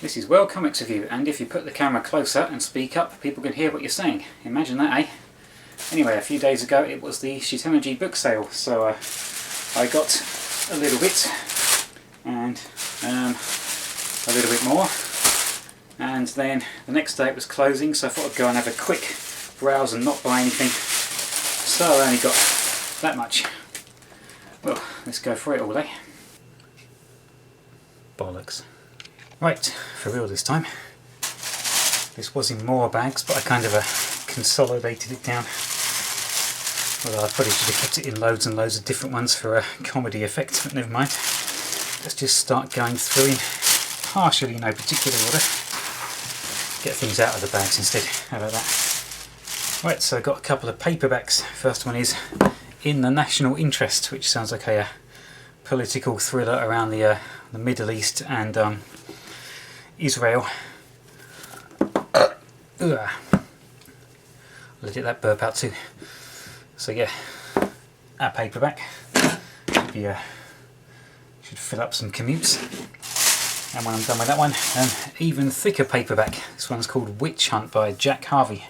This is World Comics Review, and if you put the camera closer and speak up, people can hear what you're saying. Imagine that, eh? Anyway, a few days ago it was the Shitennoji book sale, so I got a little bit, and a little bit more, and then the next day it was closing, so I thought I'd go and have a quick browse and not buy anything, so I only got that much. Well, let's go for it all, eh? Bollocks. Right, for real this time. This was in more bags, but I kind of consolidated it down. Although I probably should have kept it in loads and loads of different ones for a comedy effect, but never mind. Let's just start going through in partially no particular order. Get things out of the bags instead. How about that? Right, so I've got a couple of paperbacks. First one is In the National Interest, which sounds like a political thriller around the Middle East and Israel. I'll let that burp out too. So yeah, a paperback should fill up some commutes. And when I'm done with that one, an even thicker paperback. This one's called Witch Hunt by Jack Harvey,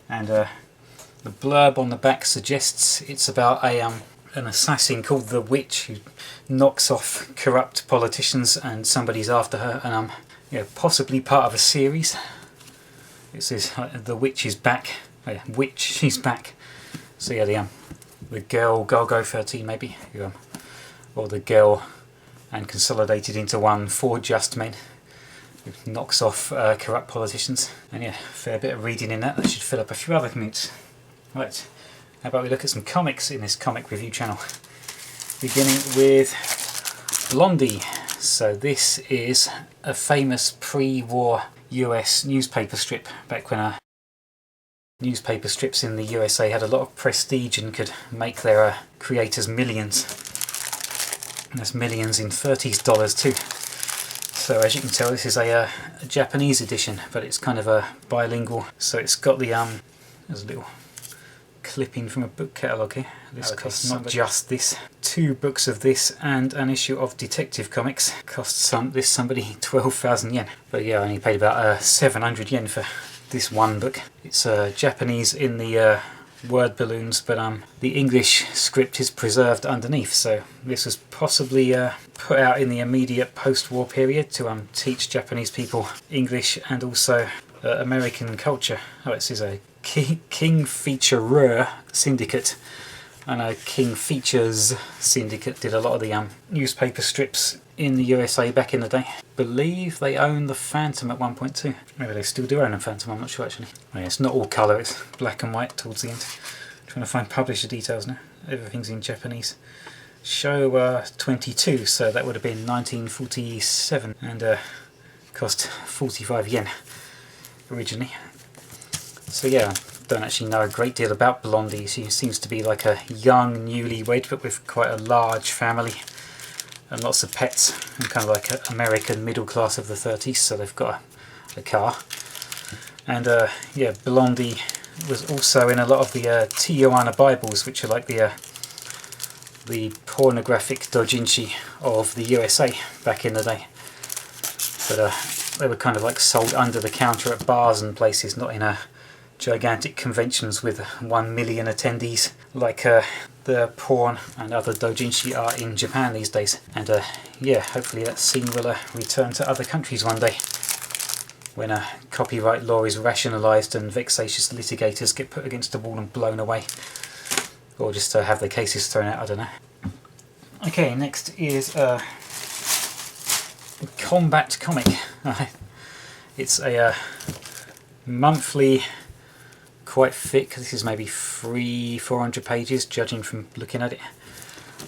and the blurb on the back suggests it's about an assassin called the Witch who knocks off corrupt politicians, and somebody's after her, and possibly part of a series. It says the Witch is back. Oh yeah, Witch, she's back. So yeah, the girl Golgo 13 maybe, or the girl and consolidated into one for just men, who knocks off corrupt politicians. And yeah, fair bit of reading in that. That should fill up a few other commutes. Right, how about we look at some comics in this comic review channel, beginning with Blondie. So this is a famous pre-war US newspaper strip, back when newspaper strips in the USA had a lot of prestige and could make their creators millions. And that's millions in 30s dollars too. So as you can tell, this is a Japanese edition, but it's kind of a bilingual. So it's got the there's a little clipping from a book catalogue here. This costs not just this. 2 books of this and an issue of Detective Comics cost somebody 12,000 yen. But yeah, I only paid about 700 yen for this one book. It's Japanese in the word balloons, but the English script is preserved underneath. So this was possibly put out in the immediate post-war period to teach Japanese people English and also American culture. Oh, it says a King Featurer Syndicate. I know King Features Syndicate did a lot of the newspaper strips in the USA back in the day. Believe they own the Phantom at one point too. Maybe they still do own the Phantom, I'm not sure actually. Oh, yeah, it's not all colour, it's black and white towards the end. Trying to find publisher details now. Everything's in Japanese. Show 22, so that would have been 1947, and cost 45 yen originally. So yeah, I don't actually know a great deal about Blondie. She seems to be like a young newlywed, but with quite a large family and lots of pets, and kind of like an American middle class of the 30s, so they've got a car. And yeah, Blondie was also in a lot of the Tijuana Bibles, which are like the pornographic doujinshi of the USA back in the day. But they were kind of like sold under the counter at bars and places, not in gigantic conventions with 1 million attendees like the porn and other doujinshi are in Japan these days. And yeah, hopefully that scene will return to other countries one day, when copyright law is rationalised and vexatious litigators get put against the wall and blown away, or just have their cases thrown out, I don't know. Okay, next is a Combat comic. It's a monthly, quite thick, this is maybe 300-400 pages judging from looking at it,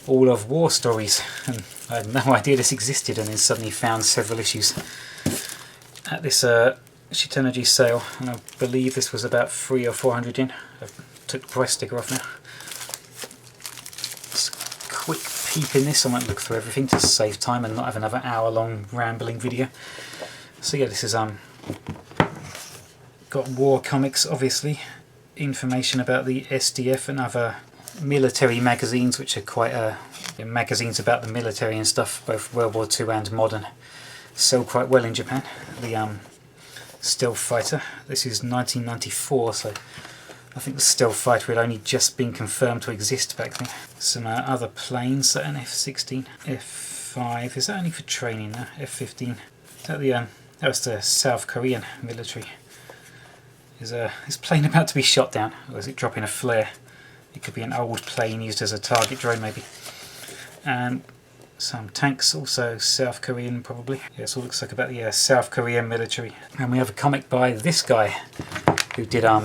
all of war stories, and I had no idea this existed, and then suddenly found several issues at this Shitennoji sale, and I believe this was about 300 or 400 yen. I took the price sticker off now. Just a quick peep in this. I won't look through everything to save time and not have another hour-long rambling video. So yeah, this is got war comics, obviously, information about the SDF and other military magazines, which are quite magazines about the military and stuff, both World War II and modern. sell quite well in Japan. The stealth fighter. This is 1994, so I think the stealth fighter had only just been confirmed to exist back then. Some other planes, an F-16, F-5, is that only for training now? F-15. That was the South Korean military. Is this plane about to be shot down, or is it dropping a flare? It could be an old plane used as a target drone maybe. And some tanks, also South Korean probably. Yeah, it all looks like about the South Korean military. And we have a comic by this guy who did I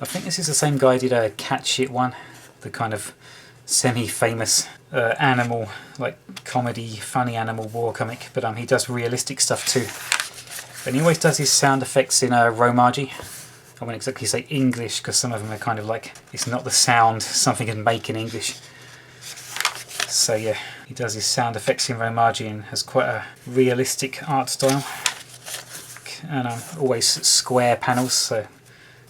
think this is the same guy who did a Cat Shit one, the kind of semi-famous animal, like comedy, funny animal war comic, but he does realistic stuff too. And he always does his sound effects in Romaji. I won't exactly say English because some of them are kind of like, it's not the sound something can make in English. So yeah, he does his sound effects in Romaji and has quite a realistic art style. And always square panels, so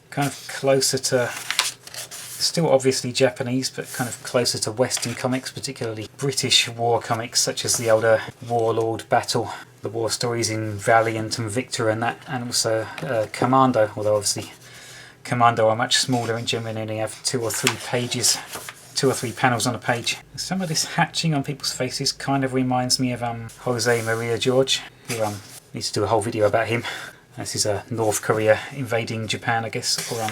kind of closer to, still obviously Japanese, but kind of closer to Western comics, particularly British war comics such as the older Warlord Battle, the war stories in Valiant and Victor and that, and also Commando, although obviously Commando are much smaller and generally only have 2 or 3 pages, 2 or 3 panels on a page. Some of this hatching on people's faces kind of reminds me of Jose Maria George, who needs to do a whole video about him. This is North Korea invading Japan, I guess, or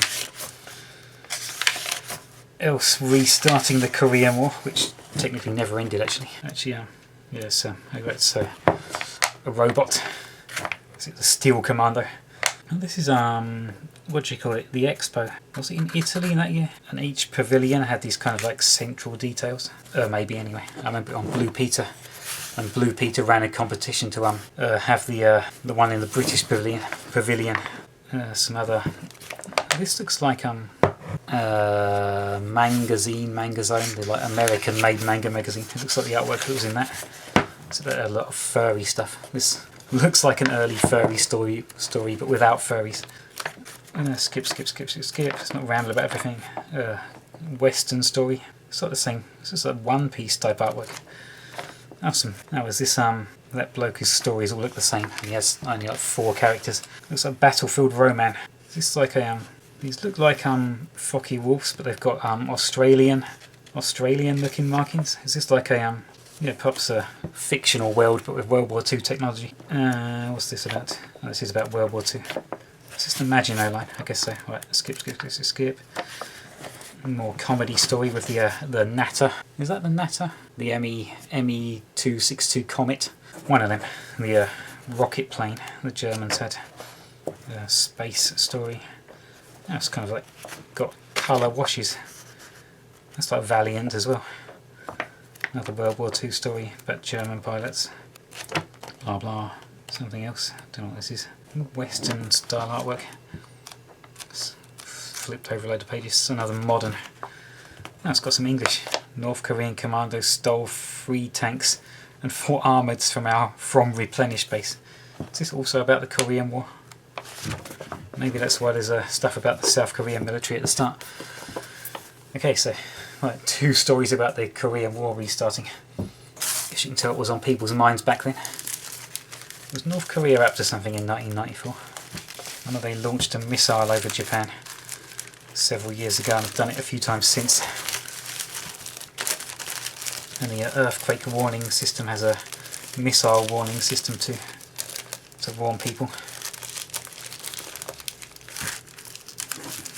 else restarting the Korean War, which technically never ended actually. Yes, it's a robot. Is it the Steel Commando? And this is what do you call it? The Expo. Was it in Italy in that year? And each pavilion had these kind of like central details. Maybe anyway. I remember it on Blue Peter. And Blue Peter ran a competition to have the one in the British pavilion. Some other. This looks like Mangazine, the like American-made manga magazine. It looks like the artwork that was in that. So there are a lot of furry stuff. This looks like an early furry story, but without furries. Skip. Let's not ramble about everything. Western story. It's like the same. It's just like One Piece type artwork. Awesome. Now is this that bloke's stories all look the same. He has only like 4 characters. Looks like Battlefield Roman. Is this like a these look like Focky Wolves, but they've got Australian looking markings. Is this like a perhaps a fictional world but with World War II technology? What's this about? Oh, this is about World War II. It's just an Maginot line, I guess so. Right, skip. More comedy story with the Natter. Is that the Natter? The ME-262 Comet. One of them. The rocket plane the Germans had. Space story. That's kind of like got colour washes. That's like Valiant as well. Another World War II story about German pilots. Blah blah. Something else. Don't know what this is. Western style artwork. Flipped over a load of pages. Another modern. Now it's got some English. North Korean commandos stole 3 tanks and 4 armoured from replenished base. Is this also about the Korean War? Maybe that's why there's stuff about the South Korean military at the start. Okay, so 2 stories about the Korean War restarting. Guess you can tell it was on people's minds back then. Was North Korea up to something in 1994? I know they launched a missile over Japan several years ago, and I've done it a few times since. And the earthquake warning system has a missile warning system too, to warn people.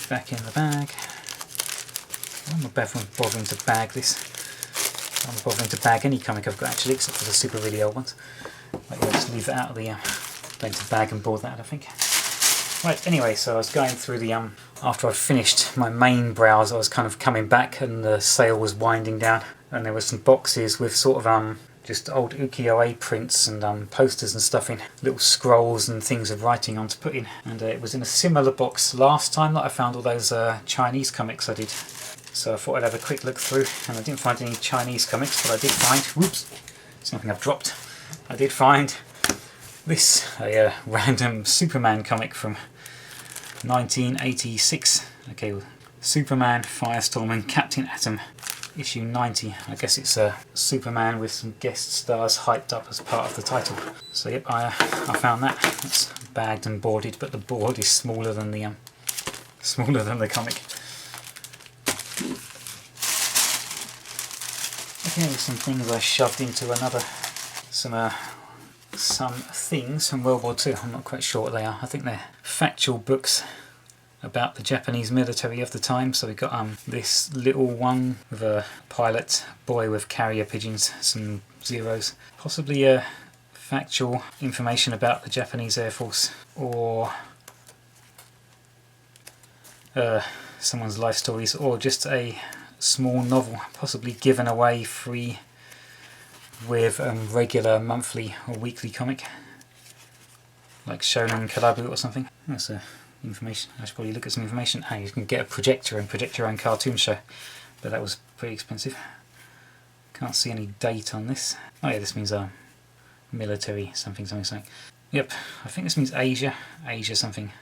Back in the bag. I'm not bothering to bag this. I'm not bothering to bag any comic I've got actually, except for the super really old ones. Maybe I'll just leave that out of the going to bag and board that, I think. Right, anyway, so I was going through the after I finished my main browse, I was kind of coming back and the sale was winding down, and there were some boxes with sort of just old ukiyo-e prints and posters and stuff in, little scrolls and things of writing on to put in. And it was in a similar box last time that I found all those Chinese comics I did. So I thought I'd have a quick look through, and I didn't find any Chinese comics, but I did find, whoops, something I've dropped. I did find this, a random Superman comic from 1986. Okay, Superman, Firestorm and Captain Atom. issue 90. I guess it's a Superman with some guest stars hyped up as part of the title. So yep, I found that. It's bagged and boarded, but the board is smaller than the comic. Okay, some things I shoved into another. Some things from World War II. I'm not quite sure what they are. I think they're factual books about the Japanese military of the time. So we've got this little one with a pilot boy with carrier pigeons, some zeros. Possibly factual information about the Japanese Air Force, or someone's life stories, or just a small novel, possibly given away free with regular monthly or weekly comic, like Shonen Kalabu or something. That's information. I should probably look at some information. Ah, you can get a projector and project your own cartoon show, but that was pretty expensive. Can't see any date on this. Oh yeah, this means military something. Yep, I think this means Asia something.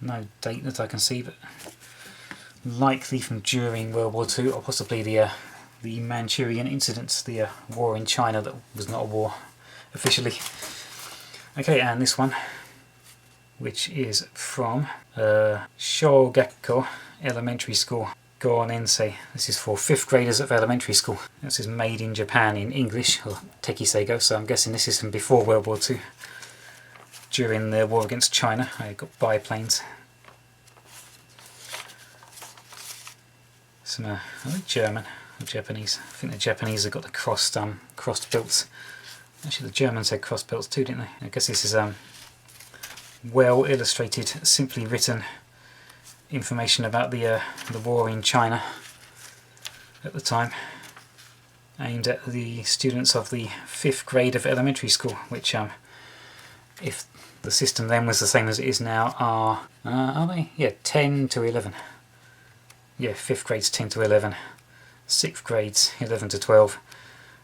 No date that I can see, but likely from during World War II, or possibly the Manchurian incidents, the war in China that was not a war officially. Okay, and this one, which is from Shogakko Elementary School, Gonensei. This is for 5th graders of elementary school. This is made in Japan in English, or Tekiseigo, so I'm guessing this is from before World War II. During the war against China, I got biplanes. Some I think German or Japanese. I think the Japanese have got the crossed belts. Actually, the Germans had crossed belts too, didn't they? I guess this is well illustrated, simply written information about the war in China at the time, aimed at the students of the 5th grade of elementary school, which if the system then was the same as it is now, are they? Yeah, 10 to 11. Yeah, 5th grade's 10 to 11, 6th grade's 11 to 12,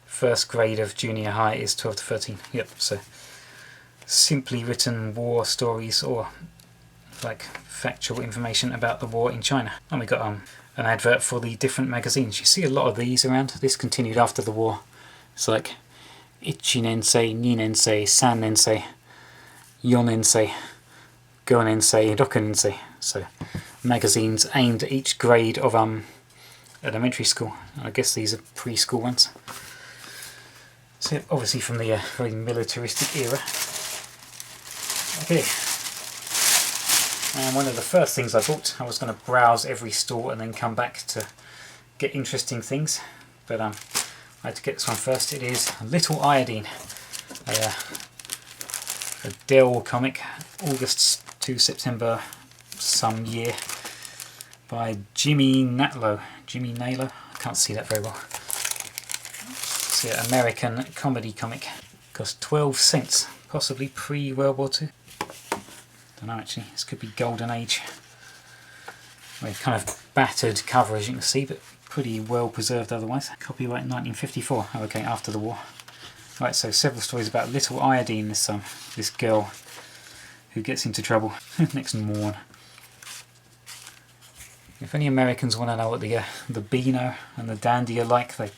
1st grade of junior high is 12 to 13. Yep, so simply written war stories, or like factual information about the war in China. And we got an advert for the different magazines. You see a lot of these around. This continued after the war. It's like Ichinensei, Ninensei, Sannensei, Yonensei, Gonensei, Rokunensei. So magazines aimed at each grade of elementary school. I guess these are preschool ones. So obviously from the very militaristic era. Okay. And one of the first things I bought, I was going to browse every store and then come back to get interesting things, but I had to get this one first. It is Little Iodine, a Dell comic, August to September some year, by Jimmy Natlow. I can't see that very well. It's an American comedy comic. Cost 12 cents, possibly pre-World War II. Don't know actually, this could be Golden Age. Well, kind of battered cover as you can see, but pretty well preserved otherwise. Copyright 1954, oh, okay, after the war. Right, so several stories about Little Iodine, this girl who gets into trouble. Next morn. If any Americans want to know what the Beano and the Dandy are like, I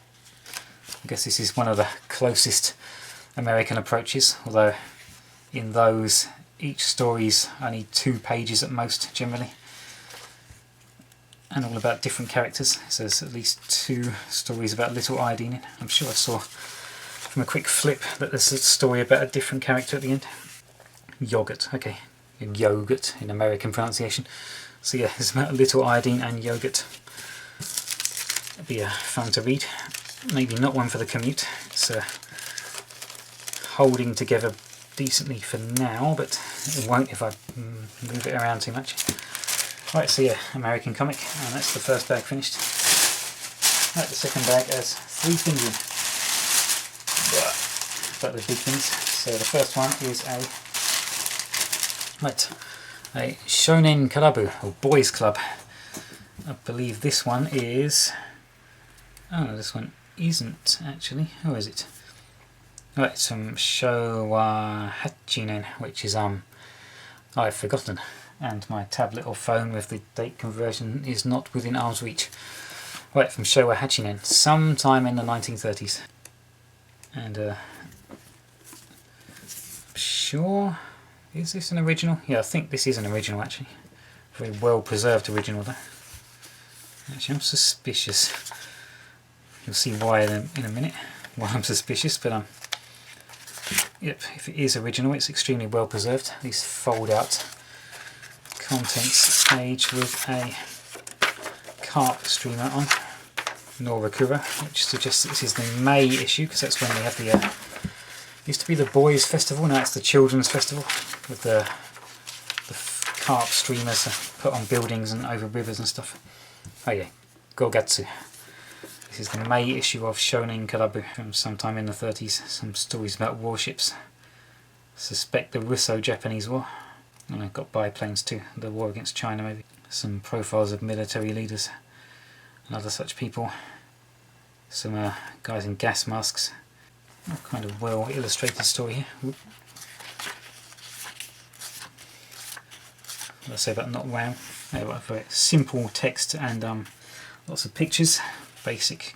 guess this is one of the closest American approaches, although in those each story's only 2 pages at most generally, and all about different characters. So there's at least 2 stories about Little Iodine in. I'm sure I saw from a quick flip that there's a story about a different character at the end. Yogurt, okay, yogurt in American pronunciation. So yeah, it's about Little Iodine and yogurt. It'd be fun to read. Maybe not one for the commute. It's holding together decently for now, but it won't if I move it around too much. Right, so yeah, American comic, and that's the first bag finished. Right, the second bag has 3 things in. But the big things. So the first one is a Shonen Kalabu, or Boys Club. I believe this one is... oh no, this one isn't actually. Who is it? Right, it's from Showa Hachinen, which is I've forgotten, and my tablet or phone with the date conversion is not within arm's reach. Right, from Showa Hachinen, sometime in the 1930s. And sure, is this an original? Yeah, I think this is an original actually. Very well preserved original though. Actually, I'm suspicious. You'll see why in a minute. Why I'm suspicious, but yep, if it is original, it's extremely well preserved. These fold out contents page with a carp streamer on Norakura, which suggests this is the May issue because that's when they have the used to be the Boys Festival, now it's the Children's Festival with the carp streamers put on buildings and over rivers and stuff. Oh yeah, Gogatsu. This is the May issue of Shonen Karabu from sometime in the 30s. Some stories about warships. Suspect the Russo-Japanese War. And I've got biplanes too, the war against China maybe. Some profiles of military leaders and other such people. Some guys in gas masks. A kind of well illustrated story here. Whoop. What did I say about not wow? Anyway, very simple text and lots of pictures. Basic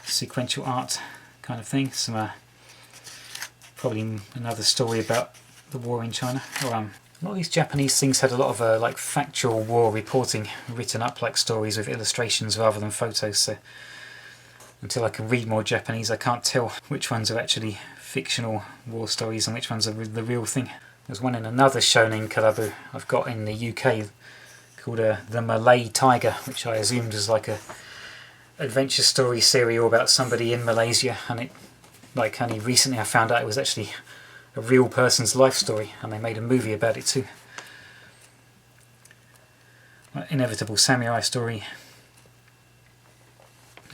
sequential art kind of thing. Some probably another story about the war in China. Or, a lot of these Japanese things had a lot of like factual war reporting written up like stories with illustrations rather than photos. So until I can read more Japanese, I can't tell which ones are actually fictional war stories and which ones are the real thing. There's one in another Shonen Karabu I've got in the UK called the Malay Tiger, which I assumed was like a adventure story serial about somebody in Malaysia, and it, like, only recently I found out it was actually a real person's life story, and they made a movie about it too. Inevitable samurai story,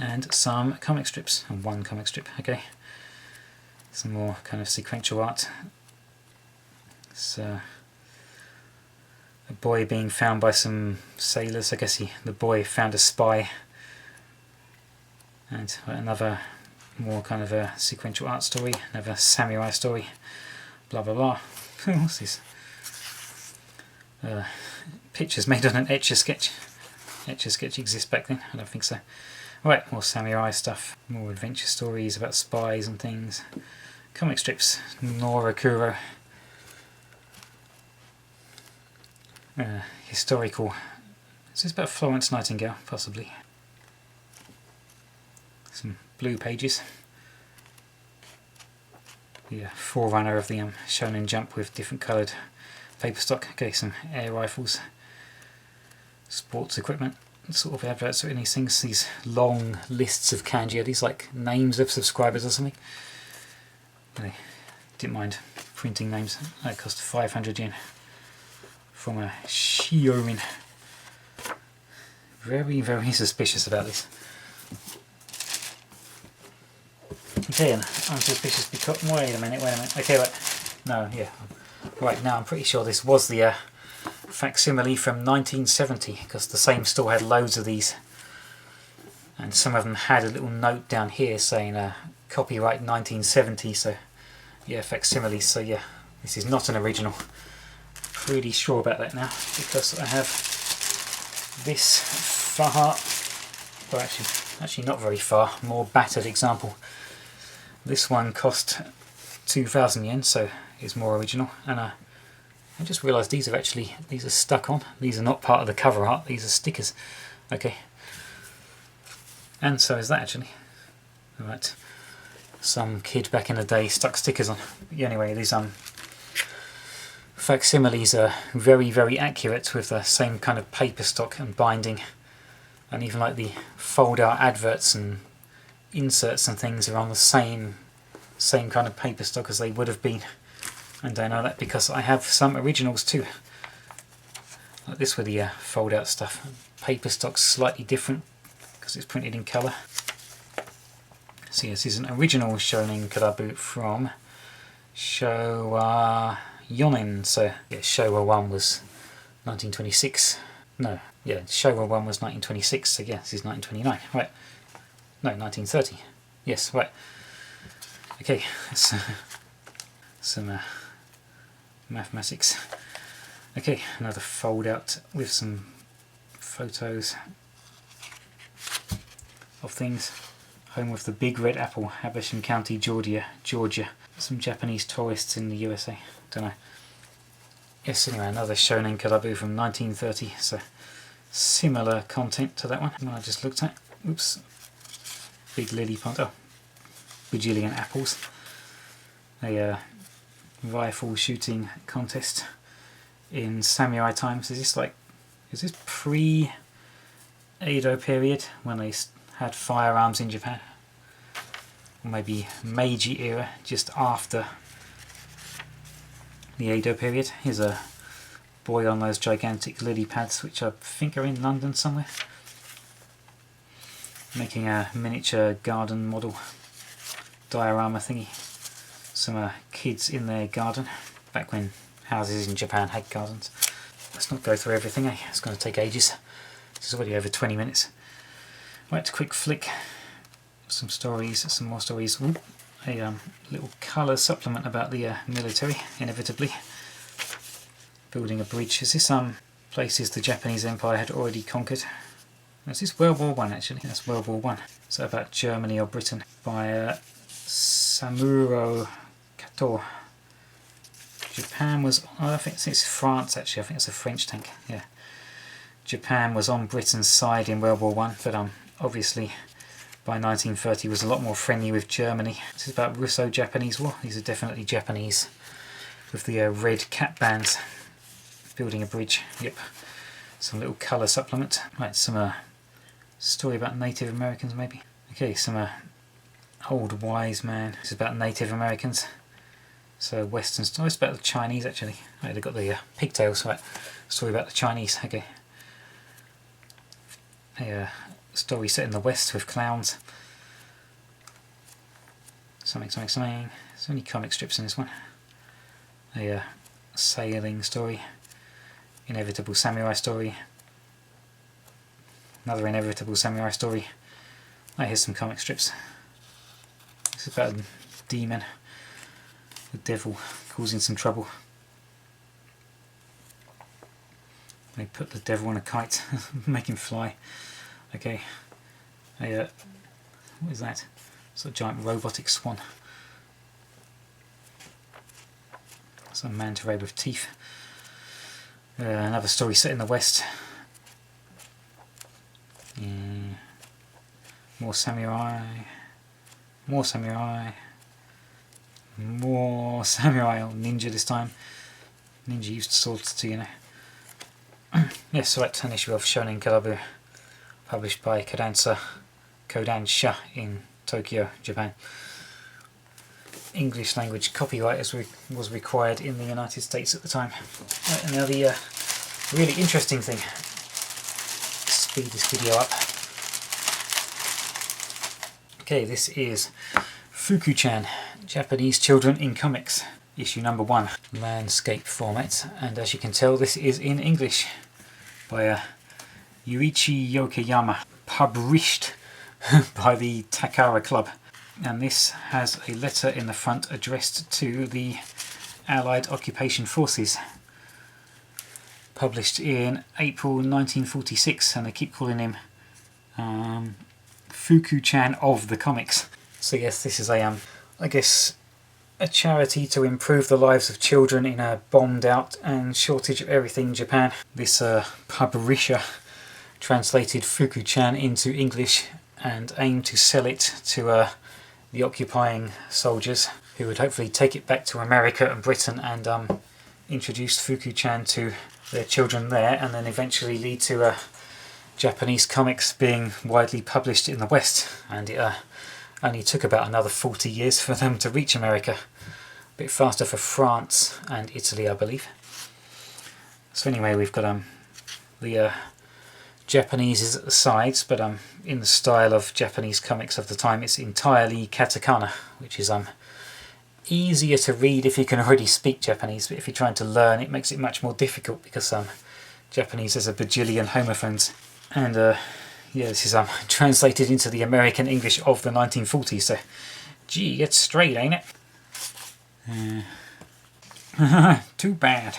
and some comic strips, and one comic strip. Okay, some more kind of sequential art. It's a boy being found by some sailors. I guess the boy found a spy. And another more kind of a sequential art story, another samurai story, blah blah blah. What's this? Pictures made on an Etch-a-Sketch. Etch-a-Sketch exists back then? I don't think so. Right, more samurai stuff, more adventure stories about spies and things. Comic strips, Norakuro. Historical. Is this about Florence Nightingale? Possibly. Some blue pages. The forerunner of the Shonen Jump with different coloured paper stock. Okay, some air rifles, sports equipment, sort of adverts in these things. These long lists of kanji, are these like names of subscribers or something? I didn't mind printing names. That cost 500 yen from a Shiorin. Very, very suspicious about this. Okay, and I'm suspicious because... Wait a minute. Okay, right. No, yeah. Right, now I'm pretty sure this was the facsimile from 1970, because the same store had loads of these. And some of them had a little note down here saying copyright 1970, so yeah, facsimiles, so yeah, this is not an original. Pretty sure about that now, because I have this far... Well, actually not very far, more battered example. This one cost 2,000 yen, so it's more original. And I just realised these are stuck on. These are not part of the cover art, these are stickers. Okay. And so is that actually. Right. Some kid back in the day stuck stickers on. But anyway, these facsimiles are very, very accurate with the same kind of paper stock and binding. And even like the fold out adverts and inserts and things are on the same kind of paper stock as they would have been. And I know that because I have some originals too. Like this with the fold out stuff. Paper stock's slightly different because it's printed in colour. So this is an original Shonen Karabu from Showa Yonen. So yeah, Showa 1 was 1926. No, yeah, Showa 1 was 1926, so yeah, this is 1929. Right. No, 1930. Yes, right. Okay, that's some mathematics. Okay, another fold out with some photos. of things. Home of the big red apple, Habersham County, Georgia. Some Japanese tourists in the USA. Don't know. Yes, anyway, another Shonen Karabu from 1930. So similar content to that one I just looked at. Oops. Big lily pond. Oh, bajillion apples. A rifle shooting contest in samurai times. Is this pre-Edo period when they had firearms in Japan? Or maybe Meiji era, just after the Edo period. Here's a boy on those gigantic lily pads, which I think are in London somewhere, making a miniature garden model diorama thingy. Some kids in their garden, back when houses in Japan had gardens. Let's not go through everything, it's going to take ages. This is already over 20 minutes. Right, quick flick. Some stories, some more stories. Ooh, a little colour supplement about the military, inevitably. Building a bridge. Is this places the Japanese Empire had already conquered? Is this World War One actually? That's World War One. So about Germany or Britain by Samuro Kato. Japan was, I think it's France actually, I think it's a French tank, yeah. Japan was on Britain's side in World War One, but obviously by 1930 was a lot more friendly with Germany. This is about Russo-Japanese War. These are definitely Japanese with the red cap bands. Building a bridge, yep. Some little colour supplement. Right, some story about Native Americans maybe. Okay, some old wise man. This is about Native Americans. So Western story. It's about the Chinese actually. Oh, they've got the pigtails, right. Story about the Chinese, okay. A story set in the West with clowns. Something. There's only comic strips in this one. A sailing story. Inevitable samurai story. Another inevitable samurai story. Oh, here's some comic strips. This is about a demon. The devil causing some trouble. They put the devil on a kite, make him fly. Okay. What is that? It's a giant robotic swan. Some manta ray with teeth. Another story set in the West. More samurai. More samurai. More samurai, or ninja this time. Ninja used swords too, you know. Yes, right, an issue of Shonen Karabu, published by Kodansha in Tokyo, Japan. English language copyright was required in the United States at the time. Right, and now the really interesting thing. Speed this video up. Okay, this is Fuku-chan, Japanese Children in Comics, issue number 1, landscape format, and as you can tell this is in English by Yuichi Yokoyama, published by the Takara Club, and this has a letter in the front addressed to the Allied Occupation Forces, published in April 1946, and they keep calling him Fuku-chan of the comics. So yes, this is a, I guess, a charity to improve the lives of children in a bombed out and shortage of everything Japan. This publisher translated Fuku-chan into English and aimed to sell it to the occupying soldiers, who would hopefully take it back to America and Britain and introduce Fuku-chan to their children there, and then eventually lead to Japanese comics being widely published in the West. And it only took about another 40 years for them to reach America. A bit faster for France and Italy, I believe. So anyway, we've got the Japanese at the sides, but in the style of Japanese comics of the time, it's entirely katakana, which is easier to read if you can already speak Japanese, but if you're trying to learn, it makes it much more difficult because Japanese has a bajillion homophones. And yeah, this is translated into the American English of the 1940s, so gee, it's straight, ain't it? Too bad.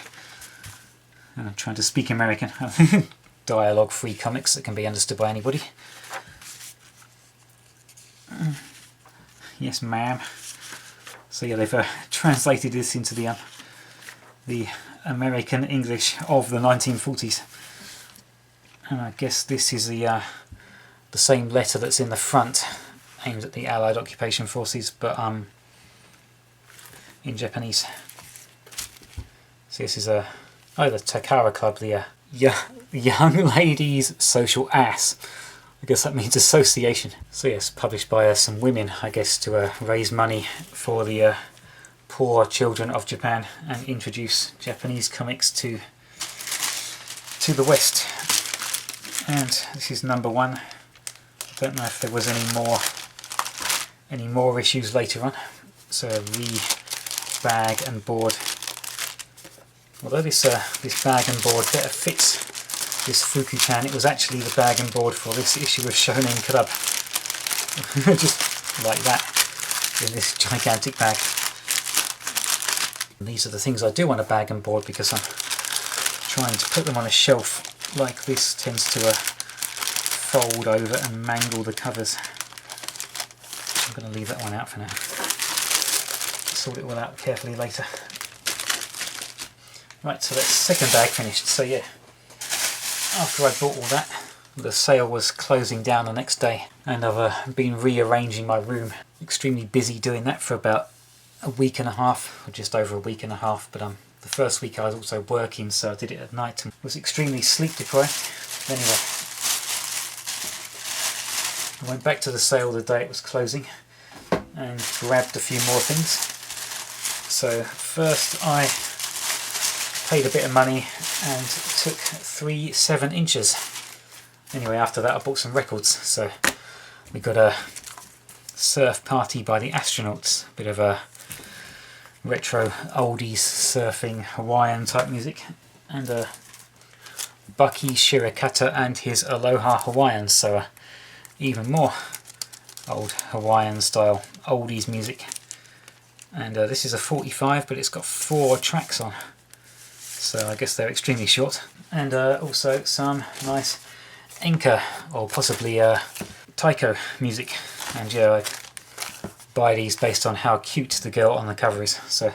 I'm trying to speak American. Dialogue-free comics that can be understood by anybody. Yes, ma'am. So yeah, they've translated this into the American English of the 1940s. And I guess this is the same letter that's in the front, aimed at the Allied occupation forces, but in Japanese. So this is the Takara Club, the Young Ladies Social Ass. I guess that means association. So yes, published by some women, I guess, to raise money for the poor children of Japan and introduce Japanese comics to the West. And this is number 1. I don't know if there was any more issues later on. So bag and board. Although this bag and board better fits this Fuku-chan, it was actually the bag and board for this issue of Shonen Club. Just like that, in this gigantic bag. And these are the things I do on a bag and board, because I'm trying to put them on a shelf like this tends to fold over and mangle the covers. I'm going to leave that one out for now. Sort it all out carefully later. Right, so that's the second bag finished. So yeah, after I bought all that, the sale was closing down the next day, and I've been rearranging my room. Extremely busy doing that for about a week and a half, or just over a week and a half, but the first week I was also working, so I did it at night and was extremely sleep deprived. Anyway, I went back to the sale the day it was closing and grabbed a few more things. So first I paid a bit of money and took 3 7-inches. Anyway, after that I bought some records. So we got a Surf Party by the Astronauts, a bit of a retro oldies surfing Hawaiian type music, and Bucky Shirakata and his Aloha Hawaiians, so even more old Hawaiian style oldies music. And this is a 45, but it's got 4 tracks on, so I guess they're extremely short. And also some nice Enka, or possibly Taiko music. And yeah, I buy these based on how cute the girl on the cover is. So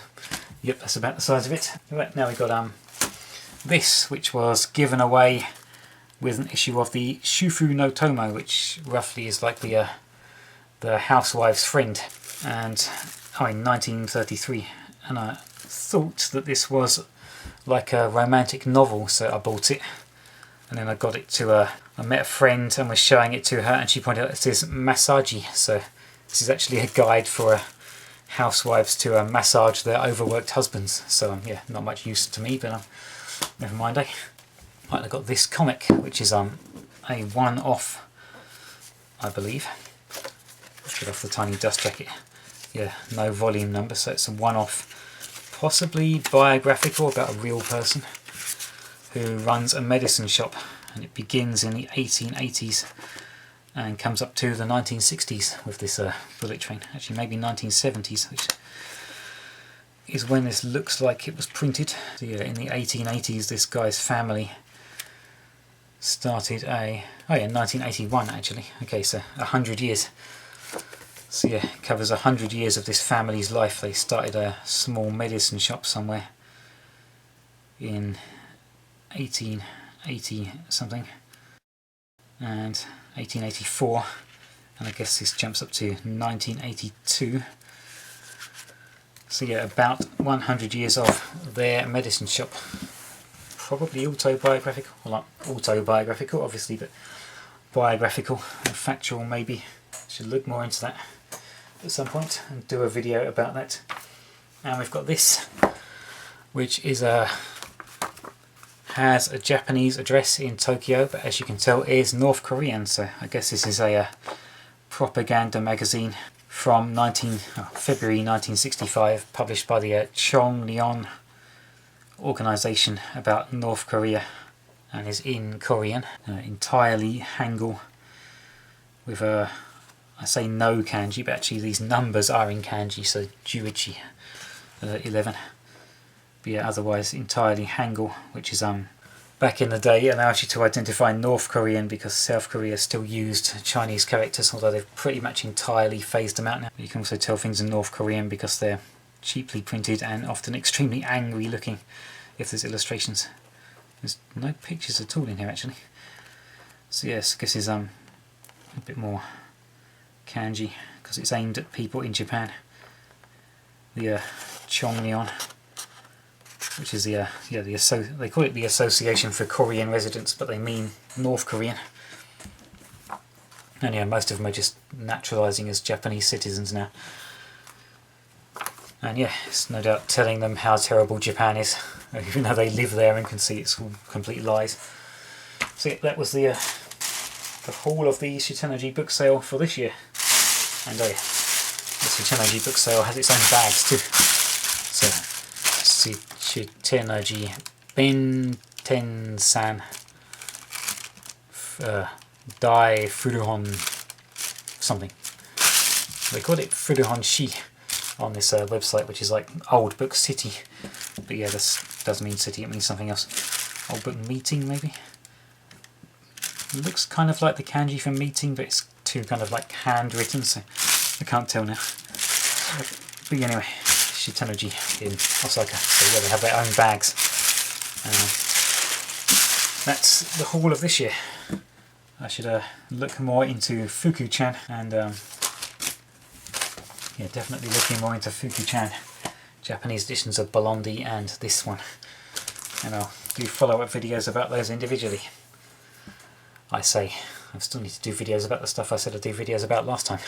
yep, that's about the size of it. Right, now we've got this, which was given away with an issue of the Shufu no Tomo, which roughly is like the housewife's friend, and in 1933. And I thought that this was like a romantic novel, so I bought it. And then I got it to I met a friend and was showing it to her, and she pointed out it says Massaji. So this is actually a guide for housewives to massage their overworked husbands. So yeah, not much use to me, but never mind. Right, I got this comic, which is a one-off, I believe. Get off the tiny dust jacket. Yeah, no volume number, so it's a one-off, possibly biographical about a real person who runs a medicine shop, and it begins in the 1880s and comes up to the 1960s with this bullet train. Actually, maybe 1970s, which is when this looks like it was printed. So yeah, in the 1880s, this guy's family started a... oh yeah, 1981 actually. Okay, so 100 years. So yeah, it covers 100 years of this family's life. They started a small medicine shop somewhere in 1880 something, and 1884, and I guess this jumps up to 1982. So yeah, about 100 years of their medicine shop. Probably autobiographical, well, not autobiographical obviously, but biographical and factual maybe. Should look more into that at some point and do a video about that. And we've got this, which is has a Japanese address in Tokyo, but as you can tell is North Korean, so I guess this is a propaganda magazine from February 1965, published by the Chongnyeon organisation about North Korea, and is in Korean, entirely Hangul, with I say no kanji, but actually these numbers are in kanji, so Juichi 11. But yeah, otherwise entirely Hangul, which is back in the day allows you to identify North Korean because South Korea still used Chinese characters, although they've pretty much entirely phased them out now. You can also tell things in North Korean because they're cheaply printed and often extremely angry looking if there's illustrations. There's no pictures at all in here actually. So yes, I guess it's a bit more kanji because it's aimed at people in Japan. The Chongnyeon, which is the they call it the Association for Korean Residents, but they mean North Korean. And yeah, most of them are just naturalising as Japanese citizens now. And yeah, it's no doubt telling them how terrible Japan is, even though they live there and can see it's all complete lies. So yeah, that was the haul of the Shitennoji book sale for this year. And the Shitennoji book sale has its own bags too. So Shitennoji Benten-san Dai Furuhon something. They call it Furuhon Shi on this website, which is like Old Book City. But yeah, this does mean city, it means something else. Old Book Meeting maybe? It looks kind of like the kanji for meeting, but it's too kind of like handwritten, so I can't tell now. But yeah, anyway, Shitennoji in Osaka. So yeah, they have their own bags. That's the haul of this year. I should look more into Fuku-chan and yeah, definitely looking more into Fuku-chan. Japanese editions of Blondie and this one. And I'll do follow-up videos about those individually. I still need to do videos about the stuff I said I'd do videos about last time.